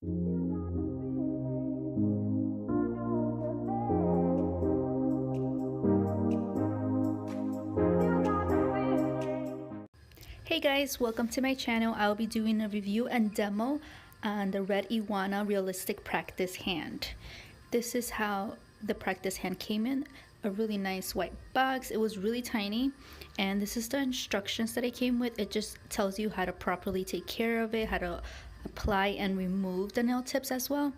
Hey guys, welcome to my channel. I'll be doing a review and demo on the red Iguana realistic practice hand. This is how the practice hand came in, a really nice white box. It was really tiny, and this is the instructions that it came with. It just tells you how to properly take care of it, how to apply and remove the nail tips as well.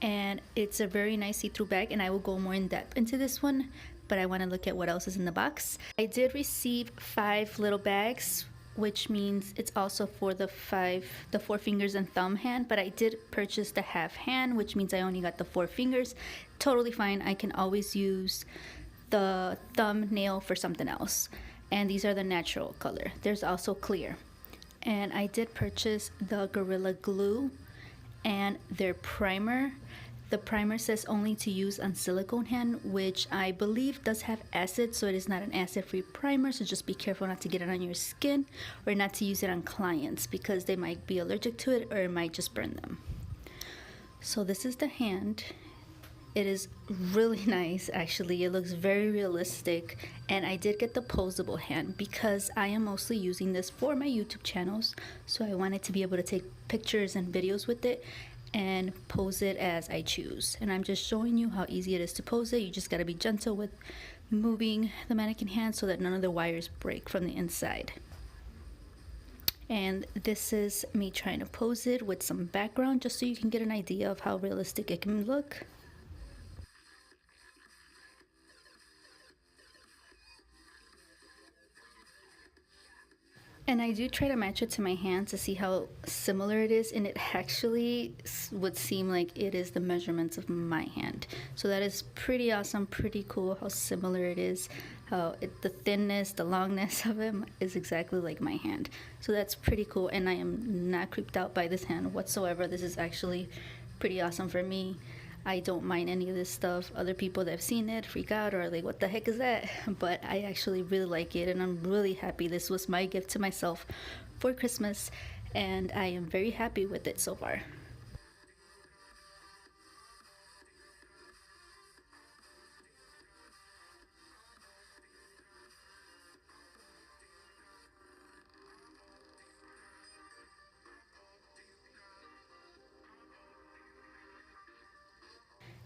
And it's a very nice see-through bag, and I will go more in depth into this one, but I want to look at what else is in the box. I did receive 5 little bags, which means it's also for the 4 fingers and thumb hand, but I did purchase the half hand, which means I only got the 4 fingers. Totally fine. I can always use the thumbnail for something else. And these are the natural color. There's also clear. And I did purchase the Gorilla Glue and their primer. The primer says only to use on silicone hand, which I believe does have acid, so it is not an acid-free primer, so just be careful not to get it on your skin or not to use it on clients because they might be allergic to it or it might just burn them. So this is the hand. It is really nice, actually. It looks very realistic, and I did get the posable hand because I am mostly using this for my YouTube channels, so I wanted to be able to take pictures and videos with it and pose it as I choose. And I'm just showing you how easy it is to pose it. You just got to be gentle with moving the mannequin hand so that none of the wires break from the inside. And this is me trying to pose it with some background just so you can get an idea of how realistic it can look. And I do try to match it to my hand to see how similar it is, and it actually would seem like it is the measurements of my hand. So that is pretty awesome, pretty cool how similar it is, how the thinness, the longness of it is exactly like my hand. So that's pretty cool, and I am not creeped out by this hand whatsoever. This is actually pretty awesome for me. I don't mind any of this stuff. Other people that have seen it freak out or are like, what the heck is that? But I actually really like it, and I'm really happy. This was my gift to myself for Christmas, and I am very happy with it so far.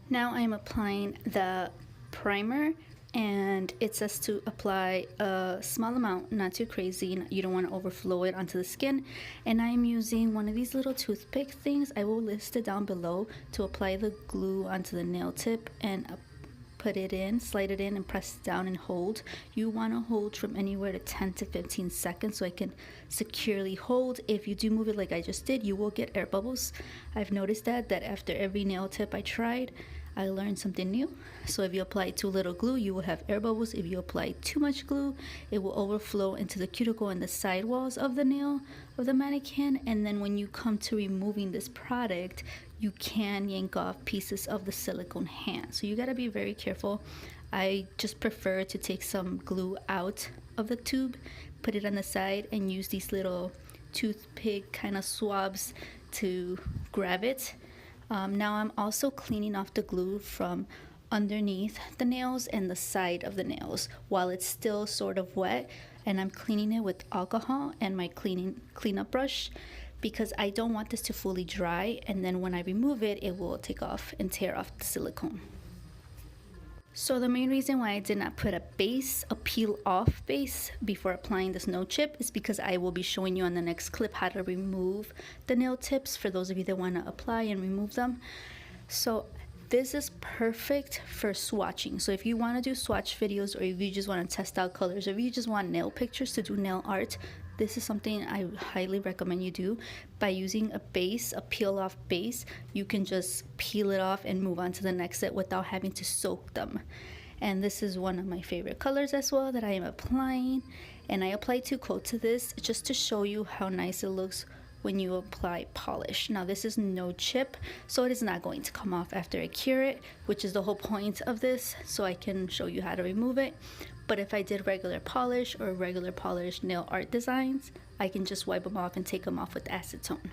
Now I'm applying the primer, and it says to apply a small amount, not too crazy. You don't want to overflow it onto the skin. And I'm using one of these little toothpick things. I will list it down below to apply the glue onto the nail tip and put it in, slide it in, and press down and hold. You want to hold from anywhere to 10 to 15 seconds so I can securely hold. If you do move it like I just did, you will get air bubbles. I've noticed that after every nail tip I tried, I learned something new. So if you apply too little glue, you will have air bubbles. If you apply too much glue, it will overflow into the cuticle and the side walls of the nail of the mannequin. And then when you come to removing this product, you can yank off pieces of the silicone hand. So you gotta be very careful. I just prefer to take some glue out of the tube, put it on the side, and use these little toothpick kind of swabs to grab it. Now I'm also cleaning off the glue from underneath the nails and the side of the nails while it's still sort of wet, and I'm cleaning it with alcohol and my cleanup brush because I don't want this to fully dry, and then when I remove it, it will take off and tear off the silicone. So the main reason why I did not put a peel-off base before applying the snow chip is because I will be showing you on the next clip how to remove the nail tips for those of you that want to apply and remove them. So this is perfect for swatching. So if you want to do swatch videos, or if you just want to test out colors, or if you just want nail pictures to do nail art, this is something I highly recommend you do. By using a base, a peel-off base, you can just peel it off and move on to the next set without having to soak them. And this is one of my favorite colors as well that I am applying. And I apply 2 coats of this just to show you how nice it looks when you apply polish. Now this is no chip, so it is not going to come off after I cure it, which is the whole point of this, so I can show you how to remove it. But if I did regular polish or regular polished nail art designs, I can just wipe them off and take them off with acetone.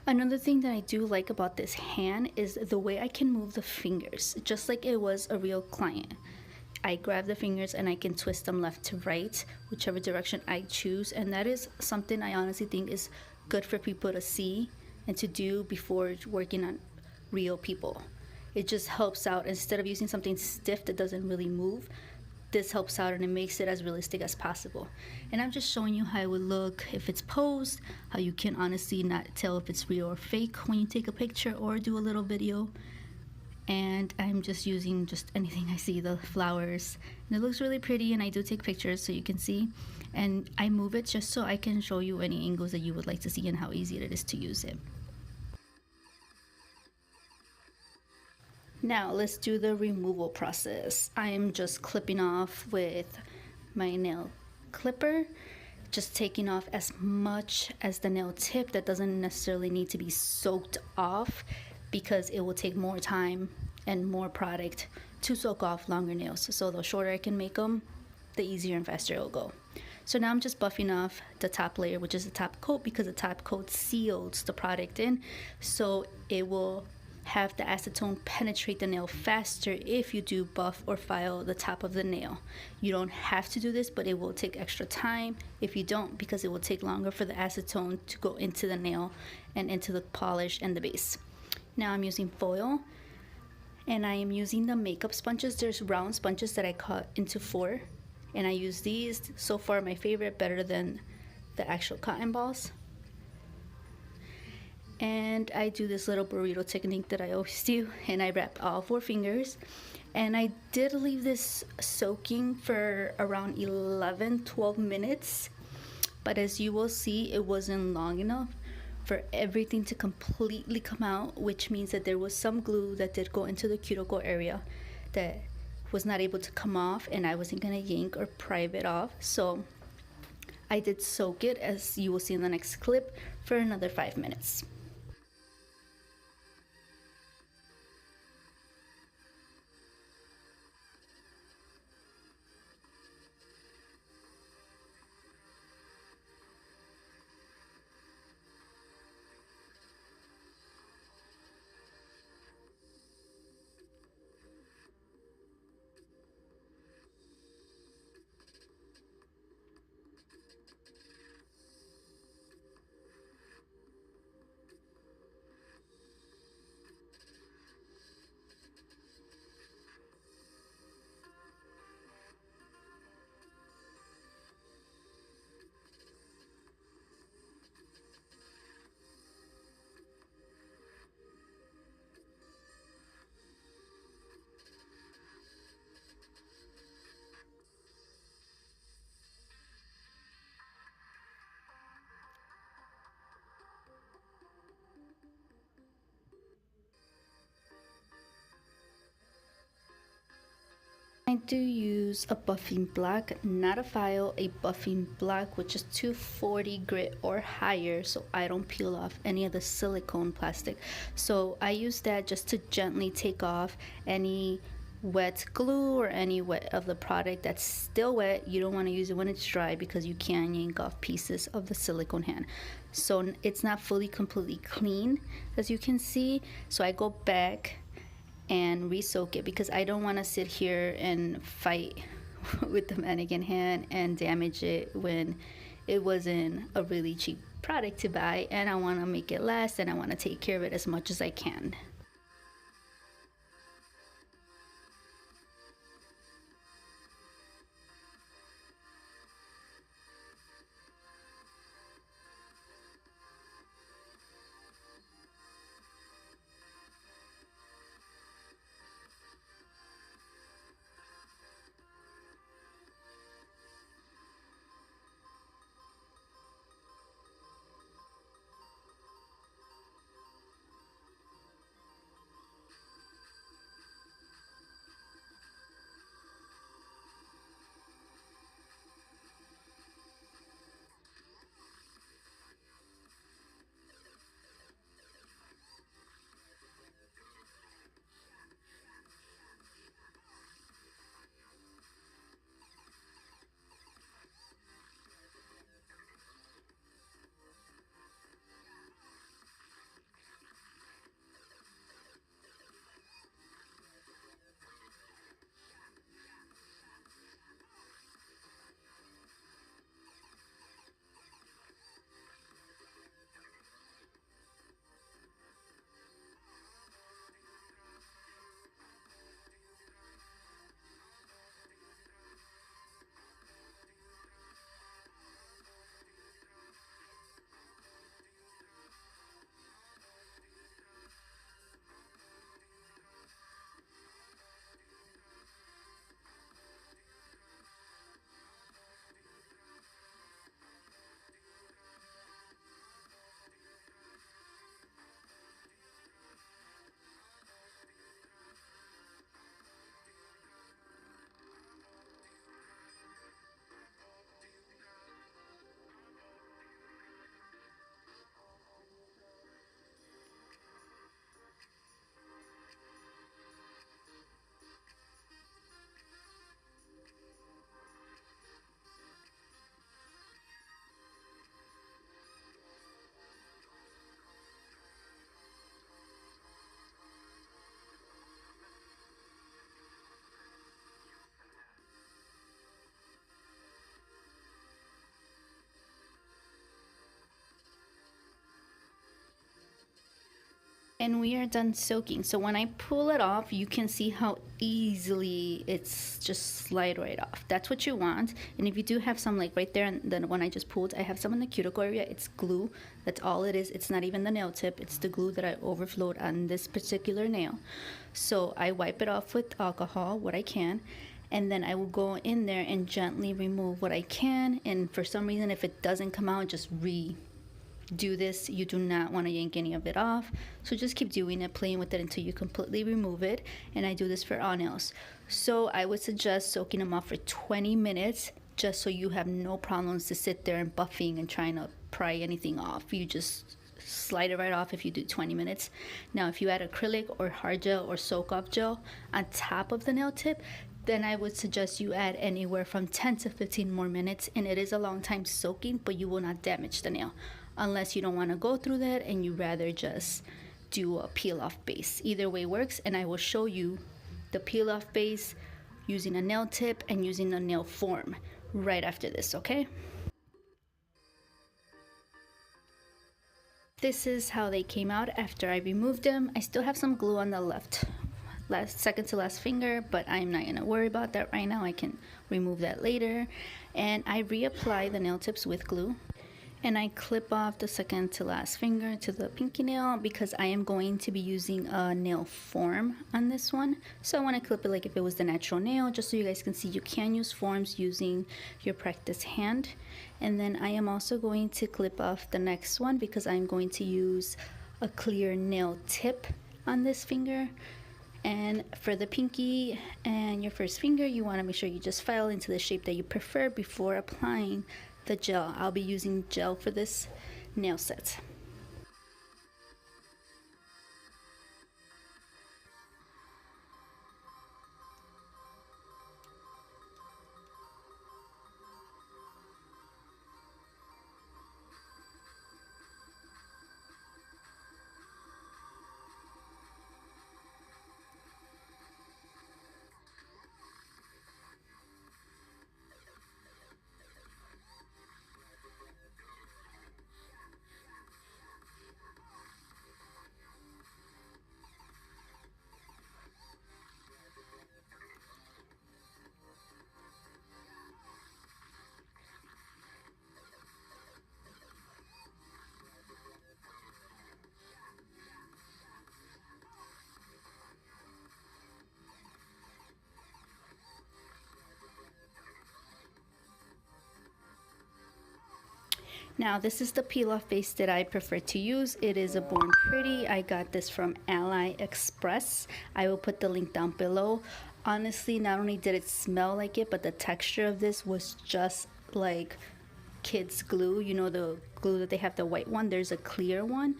Another thing that I do like about this hand is the way I can move the fingers, just like it was a real client. I grab the fingers and I can twist them left to right, whichever direction I choose, and that is something I honestly think is good for people to see and to do before working on real people. It just helps out instead of using something stiff that doesn't really move. This helps out and it makes it as realistic as possible. And I'm just showing you how it would look if it's posed, how you can honestly not tell if it's real or fake when you take a picture or do a little video. And I'm just using just anything I see, the flowers, and it looks really pretty, and I do take pictures so you can see, and I move it just so I can show you any angles that you would like to see and how easy it is to use it. Now let's do the removal process. I am just clipping off with my nail clipper, just taking off as much as the nail tip that doesn't necessarily need to be soaked off, because it will take more time and more product to soak off longer nails. So the shorter I can make them, the easier and faster it will go. So now I'm just buffing off the top layer, which is the top coat, because the top coat seals the product in, so it will have the acetone penetrate the nail faster if you do buff or file the top of the nail. You don't have to do this, but it will take extra time if you don't, because it will take longer for the acetone to go into the nail and into the polish and the base. Now I'm using foil, and I am using the makeup sponges. There's round sponges that I cut into 4, and I use these. So far my favorite, better than the actual cotton balls. And I do this little burrito technique that I always do, and I wrap all 4 fingers, and I did leave this soaking for around 11-12 minutes, but as you will see, it wasn't long enough for everything to completely come out, which means that there was some glue that did go into the cuticle area that was not able to come off, and I wasn't gonna yank or pry it off. So I did soak it, as you will see in the next clip, for another 5 minutes. I do use a buffing block, not a file, a buffing block, which is 240 grit or higher, so I don't peel off any of the silicone plastic. So I use that just to gently take off any wet glue or any wet of the product that's still wet. You don't want to use it when it's dry, because you can yank off pieces of the silicone hand. So it's not fully completely clean, as you can see, so I go back and re-soak it, because I don't want to sit here and fight with the mannequin hand and damage it when it wasn't a really cheap product to buy, and I want to make it last, and I want to take care of it as much as I can. And we are done soaking. So when I pull it off, you can see how easily it's just slide right off. That's what you want. And if you do have some like right there, and then when I just pulled, I have some in the cuticle area. It's glue. That's all it is. It's not even the nail tip. It's the glue that I overflowed on this particular nail. So I wipe it off with alcohol, what I can. And then I will go in there and gently remove what I can. And for some reason, if it doesn't come out, just do this. You do not want to yank any of it off, so just keep doing it, playing with it until you completely remove it. And I do this for all nails. So I would suggest soaking them off for 20 minutes, just so you have no problems to sit there and buffing and trying to pry anything off. You just slide it right off if you do 20 minutes. Now if you add acrylic or hard gel or soak off gel on top of the nail tip, then I would suggest you add anywhere from 10 to 15 more minutes. And it is a long time soaking, but you will not damage the nail unless you don't want to go through that and you rather just do a peel off base. Either way works, and I will show you the peel off base using a nail tip and using a nail form right after this, okay? This is how they came out after I removed them. I still have some glue on the second to last finger, but I'm not gonna worry about that right now. I can remove that later. And I reapply the nail tips with glue. And I clip off the second to last finger to the pinky nail because I am going to be using a nail form on this one. So I want to clip it like if it was the natural nail, just so you guys can see you can use forms using your practice hand. And then I am also going to clip off the next one because I'm going to use a clear nail tip on this finger. And for the pinky and your first finger, you want to make sure you just file into the shape that you prefer before applying the gel. I'll be using gel for this nail set. Now this is the peel off base that I prefer to use. It is a Born Pretty. I got this from AliExpress. I will put the link down below. Honestly, not only did it smell like it, but the texture of this was just like kids glue. You know the glue that they have, the white one? There's a clear one.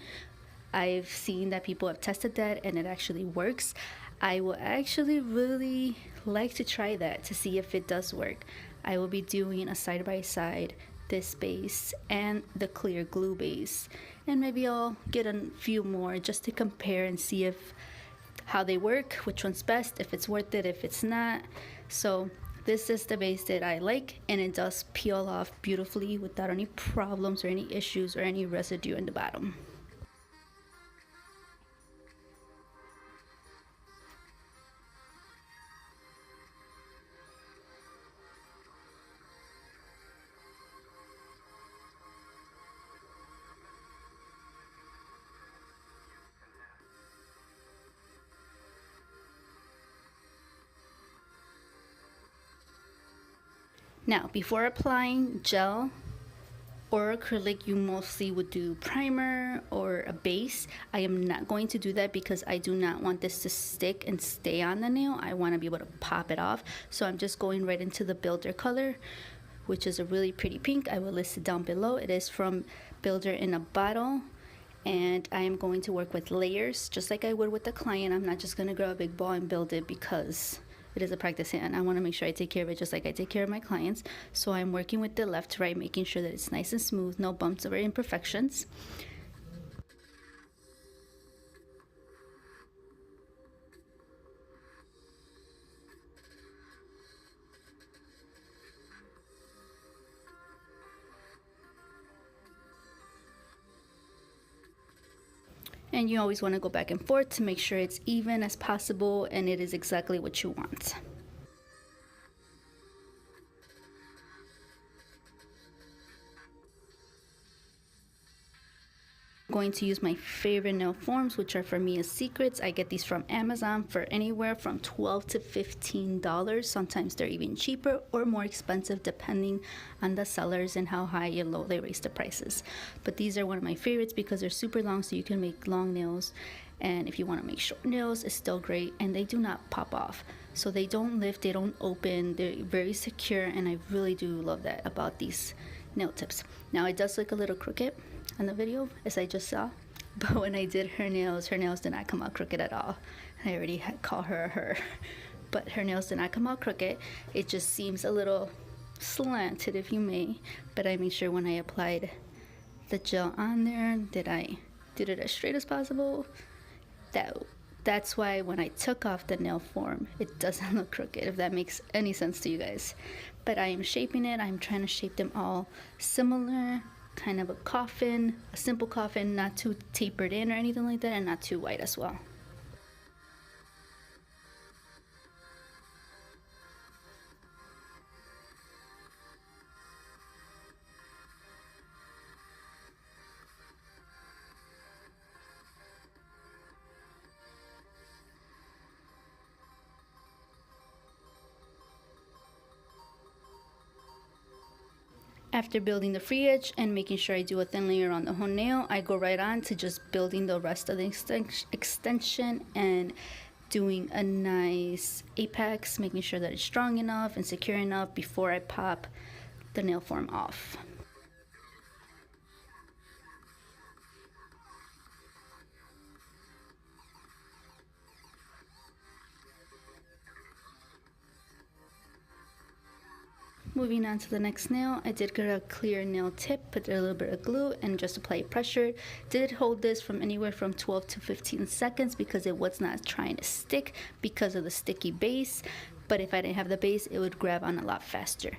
I've seen that people have tested that and it actually works. I will actually really like to try that to see if it does work. I will be doing a side by side, this base and the clear glue base, and maybe I'll get a few more just to compare and see if how they work, which one's best, if it's worth it, if it's not. So this is the base that I like, and it does peel off beautifully without any problems or any issues or any residue in the bottom. Now, before applying gel or acrylic, you mostly would do primer or a base. I am not going to do that because I do not want this to stick and stay on the nail. I want to be able to pop it off. So I'm just going right into the Builder color, which is a really pretty pink. I will list it down below. It is from Builder in a Bottle. And I am going to work with layers just like I would with the client. I'm not just going to grab a big ball and build it because it is a practice hand. I want to make sure I take care of it just like I take care of my clients. So I'm working with the left to right, making sure that it's nice and smooth, no bumps or imperfections. And you always want to go back and forth to make sure it's even as possible and it is exactly what you want. Going to use my favorite nail forms, which are for me as secrets. I get these from Amazon for anywhere from $12 to $15. Sometimes they're even cheaper or more expensive depending on the sellers and how high or low they raise the prices. But these are one of my favorites because they're super long, so you can make long nails, and if you want to make short nails, it's still great, and they do not pop off. So they don't lift, they don't open, they're very secure, and I really do love that about these nail tips. Now it does look a little crooked on the video, as I just saw, but when I did her nails did not come out crooked at all. I already had called her her, but her nails did not come out crooked. It just seems a little slanted, if you may, but I made sure when I applied the gel on there that I did it as straight as possible. That's why when I took off the nail form, it doesn't look crooked, if that makes any sense to you guys. But I am shaping it. I'm trying to shape them all similar, kind of a coffin, a simple coffin, not too tapered in or anything like that, and not too white as well. After building the free edge and making sure I do a thin layer on the whole nail, I go right on to just building the rest of the extension and doing a nice apex, making sure that it's strong enough and secure enough before I pop the nail form off. Moving on to the next nail, I did get a clear nail tip, put a little bit of glue and just apply pressure. Did hold this from anywhere from 12 to 15 seconds because it was not trying to stick because of the sticky base, but if I didn't have the base, it would grab on a lot faster.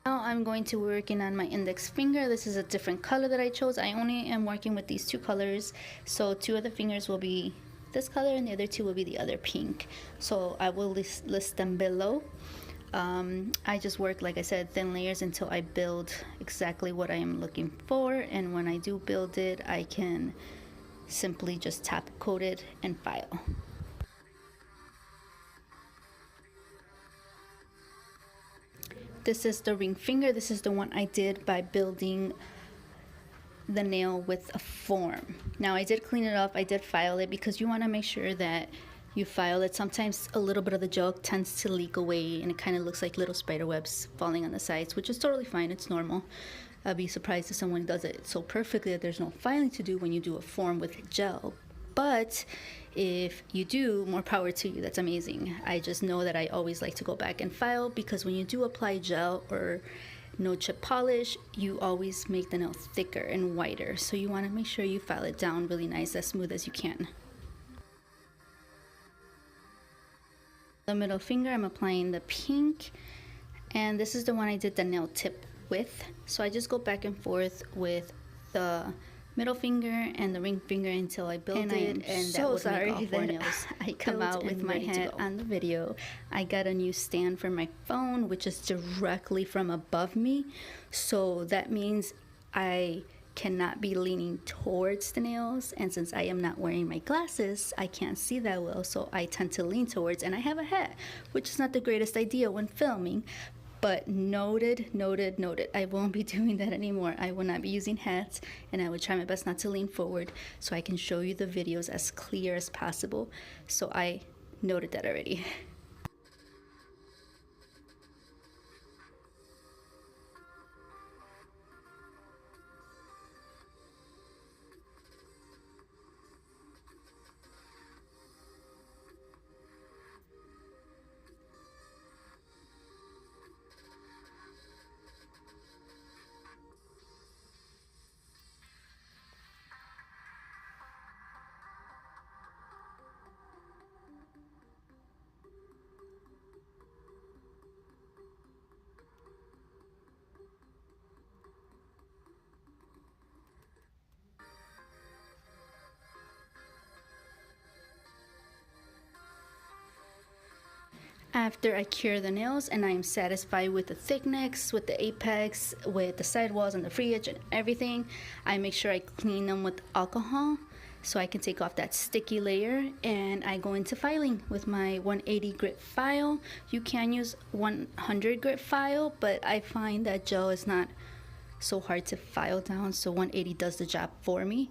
Now I'm going to working on my index finger. This is a different color that I chose. I only am working with these two colors, so two of the fingers will be this color and the other two will be the other pink. So I will list them below. I just work, like I said, thin layers until I build exactly what I am looking for, and when I do build it, I can simply just top coat it and file. This is the ring finger. This is the one I did by building the nail with a form. Now I did clean it off, I did file it because you want to make sure that you file it. Sometimes a little bit of the gel tends to leak away and it kind of looks like little spider webs falling on the sides, which is totally fine, it's normal. I'd be surprised if someone does it so perfectly that there's no filing to do when you do a form with gel. But if you do, more power to you, that's amazing. I just know that I always like to go back and file because when you do apply gel or no chip polish, you always make the nail thicker and whiter. So you want to make sure you file it down really nice, as smooth as you can. The middle finger, I'm applying the pink, and this is the one I did the nail tip with. So I just go back and forth with the middle finger and the ring finger until I build it, and so that would make all four nails. I come out with my head on the video. I got a new stand for my phone, which is directly from above me, so that means I cannot be leaning towards the nails, and since I am not wearing my glasses, I can't see that well, so I tend to lean towards, and I have a hat, which is not the greatest idea when filming, but noted. I won't be doing that anymore. I will not be using hats, and I will try my best not to lean forward so I can show you the videos as clear as possible. So I noted that already. After I cure the nails and I am satisfied with the thickness, with the apex, with the sidewalls and the free edge and everything, I make sure I clean them with alcohol so I can take off that sticky layer, and I go into filing with my 180 grit file. You can use 100 grit file, but I find that gel is not so hard to file down, so 180 does the job for me.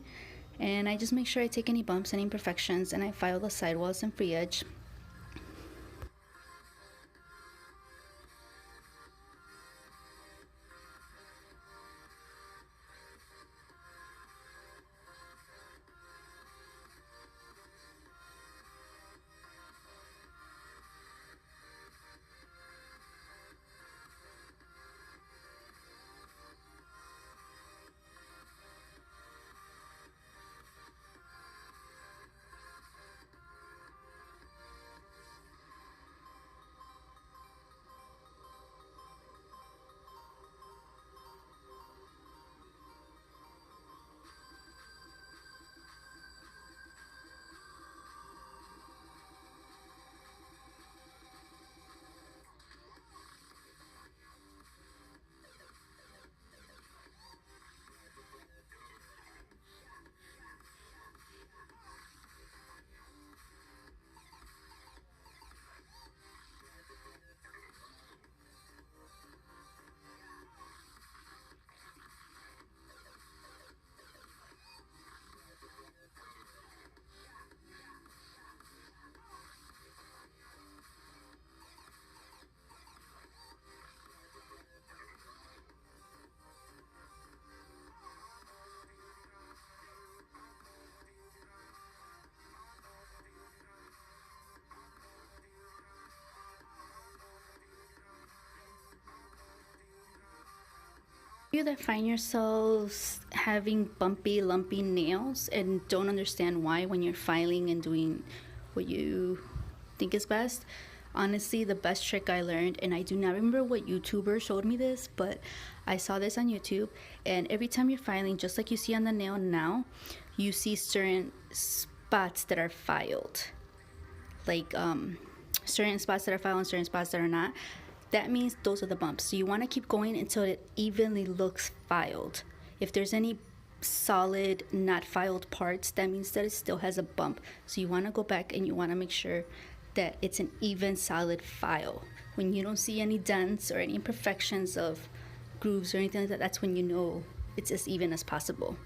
And I just make sure I take any bumps, any imperfections, and I file the sidewalls and free edge. You that find yourselves having bumpy, lumpy nails and don't understand why when you're filing and doing what you think is best, honestly, the best trick I learned, and I do not remember what YouTuber showed me this, but I saw this on YouTube, and every time you're filing, just like you see on the nail now, you see certain spots that are filed. Like certain spots that are filed and certain spots that are not. That means those are the bumps. So you want to keep going until it evenly looks filed. If there's any solid not filed parts, that means that it still has a bump. So you want to go back and you want to make sure that it's an even solid file. When you don't see any dents or any imperfections of grooves or anything like that, that's when you know it's as even as possible.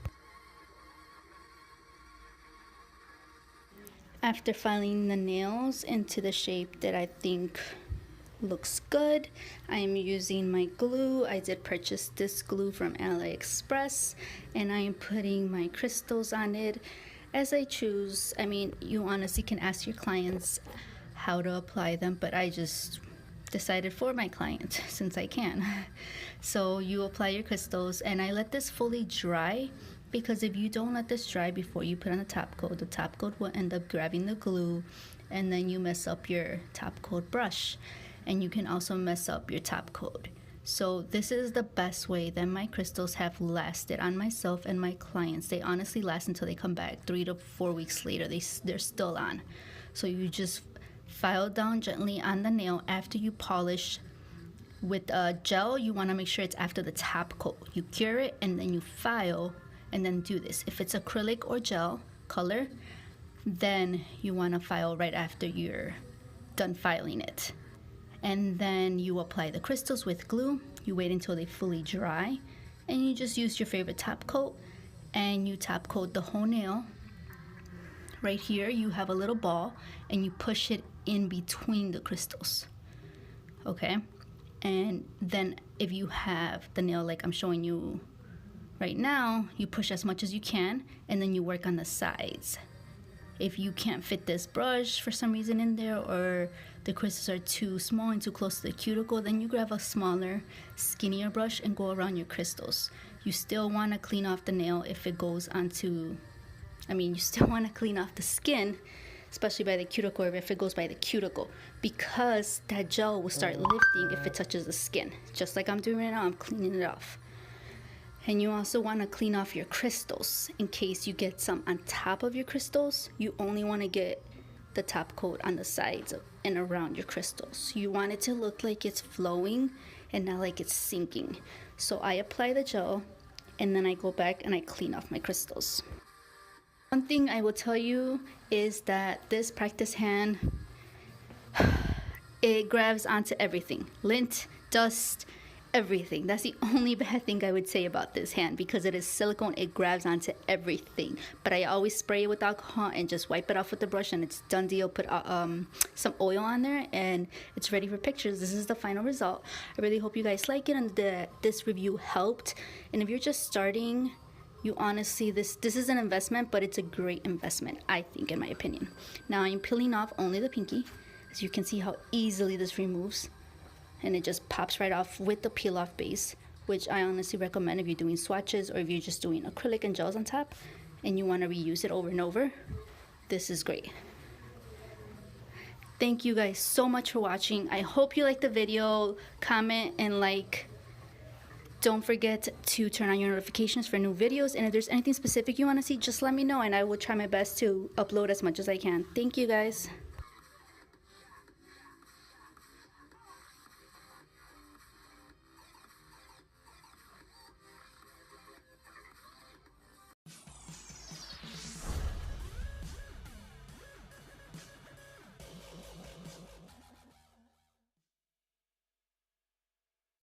After filing the nails into the shape that I think looks good, I am using my glue. I did purchase this glue from AliExpress, and I am putting my crystals on it as I choose. I mean, you honestly can ask your clients how to apply them, but I just decided for my client since I can. So you apply your crystals, and I let this fully dry, because if you don't let this dry before you put on the top coat will end up grabbing the glue, and then you mess up your top coat brush, and you can also mess up your top coat. So this is the best way that my crystals have lasted on myself and my clients. They honestly last until they come back 3 to 4 weeks later. They're still on. So you just file down gently on the nail after you polish. With gel, you want to make sure it's after the top coat. You cure it and then you file and then do this. If it's acrylic or gel color, then you want to file right after you're done filing it. And then you apply the crystals with glue. You wait until they fully dry, and you just use your favorite top coat, and you top coat the whole nail. Right here you have a little ball, and you push it in between the crystals. Okay, and then if you have the nail like I'm showing you right now, you push as much as you can, and then you work on the sides. If you can't fit this brush for some reason in there, or the crystals are too small and too close to the cuticle, then you grab a smaller, skinnier brush and go around your crystals. You still want to clean off the nail if it goes onto, you still want to clean off the skin, especially by the cuticle, or if it goes by the cuticle, because that gel will start lifting if it touches the skin. Just like I'm doing right now, I'm cleaning it off. And you also want to clean off your crystals in case you get some on top of your crystals. You only want to get the top coat on the sides and around your crystals. You want it to look like it's flowing and not like it's sinking. So I apply the gel and then I go back and I clean off my crystals. One thing I will tell you is that this practice hand, it grabs onto everything. Lint, dust, everything. That's the only bad thing I would say about this hand, because it is silicone, it grabs onto everything. But I always spray it with alcohol and just wipe it off with the brush and it's done deal. Put some oil on there and it's ready for pictures. This is the final result. I really hope you guys like it and that this review helped. And if you're just starting, you honestly, this is an investment, but it's a great investment, I think, in my opinion. Now I'm peeling off only the pinky. As you can see how easily this removes, and it just pops right off with the peel off base, which I honestly recommend if you're doing swatches or if you're just doing acrylic and gels on top and you want to reuse it over and over. This is great. Thank you guys so much for watching. I hope you liked the video. Comment and like. Don't forget to turn on your notifications for new videos, and if there's anything specific you want to see, just let me know and I will try my best to upload as much as I can. Thank you guys.